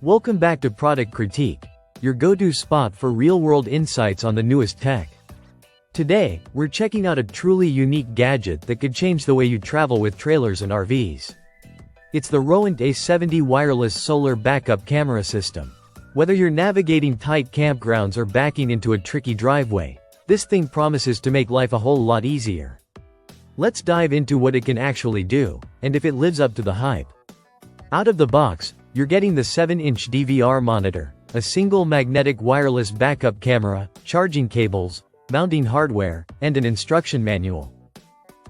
Welcome back to Product Critique, your go-to spot for real-world insights on the newest tech. Today, we're checking out a truly unique gadget that could change the way you travel with trailers and RVs. It's the Rohent A70 wireless solar backup camera system. Whether you're navigating tight campgrounds or backing into a tricky driveway, this thing promises to make life a whole lot easier. Let's dive into what it can actually do, and if it lives up to the hype. Out of the box, you're getting the 7-inch DVR monitor, a single magnetic wireless backup camera, charging cables, mounting hardware, and an instruction manual.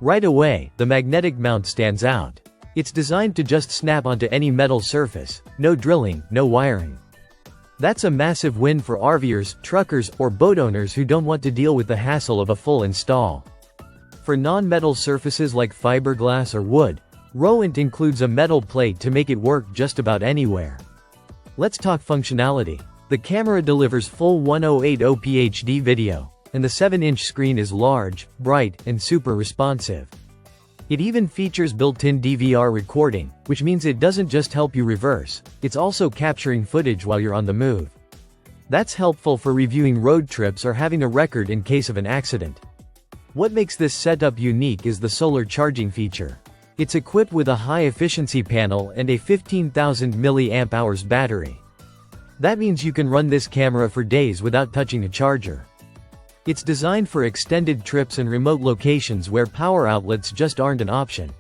Right away, the magnetic mount stands out. It's designed to just snap onto any metal surface, no drilling, no wiring. That's a massive win for RVers, truckers, or boat owners who don't want to deal with the hassle of a full install. For non-metal surfaces like fiberglass or wood, Rohent includes a metal plate to make it work just about anywhere. Let's talk functionality. The camera delivers full 1080p HD video, and the 7-inch screen is large, bright, and super responsive. It even features built-in DVR recording, which means it doesn't just help you reverse, it's also capturing footage while you're on the move. That's helpful for reviewing road trips or having a record in case of an accident. What makes this setup unique is the solar charging feature. It's equipped with a high-efficiency panel and a 15,000 mAh battery. That means you can run this camera for days without touching a charger. It's designed for extended trips and remote locations where power outlets just aren't an option.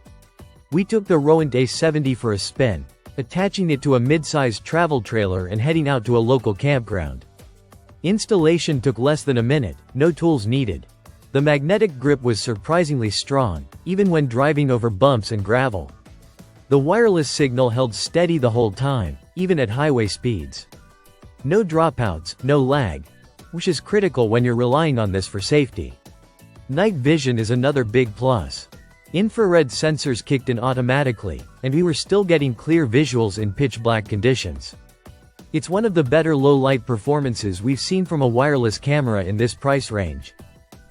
We took the Rohent A70 for a spin, attaching it to a mid-sized travel trailer and heading out to a local campground. Installation took less than a minute, no tools needed. The magnetic grip was surprisingly strong, even when driving over bumps and gravel. The wireless signal held steady the whole time, even at highway speeds. No dropouts, no lag, which is critical when you're relying on this for safety. Night vision is another big plus. Infrared sensors kicked in automatically, and we were still getting clear visuals in pitch-black conditions. It's one of the better low-light performances we've seen from a wireless camera in this price range.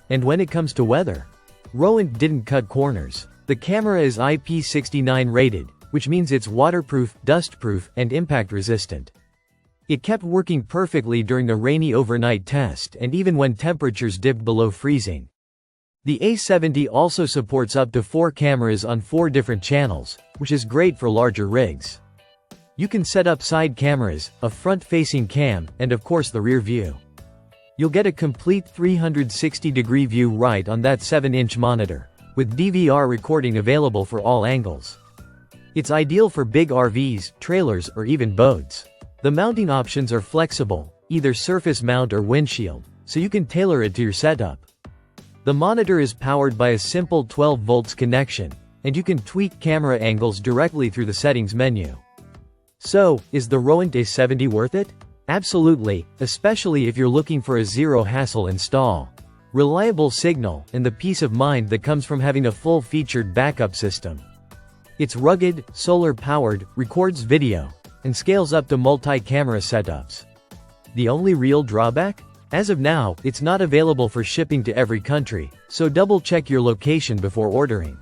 And when it comes to weather, Rohent didn't cut corners. The camera is IP69 rated, which means it's waterproof, dustproof, and impact-resistant. It kept working perfectly during a rainy overnight test and even when temperatures dipped below freezing. The A70 also supports up to 4 cameras on 4 different channels, which is great for larger rigs. You can set up side cameras, a front-facing cam, and of course the rear view. You'll get a complete 360-degree view right on that 7-inch monitor, with DVR recording available for all angles. It's ideal for big RVs, trailers, or even boats. The mounting options are flexible, either surface mount or windshield, so you can tailor it to your setup. The monitor is powered by a simple 12 volts connection, and you can tweak camera angles directly through the settings menu. So, is the Rohent A70 worth it? Absolutely, especially if you're looking for a zero-hassle install. Reliable signal, and the peace of mind that comes from having a full-featured backup system. It's rugged, solar-powered, records video, and scales up to multi-camera setups. The only real drawback? As of now, it's not available for shipping to every country, so double-check your location before ordering.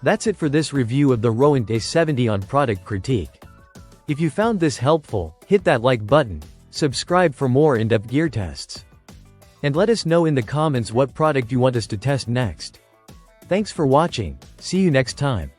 That's it for this review of the Rohent A70 on Product Critique. If you found this helpful, hit that like button, subscribe for more in-depth gear tests. And let us know in the comments what product you want us to test next. Thanks for watching, see you next time.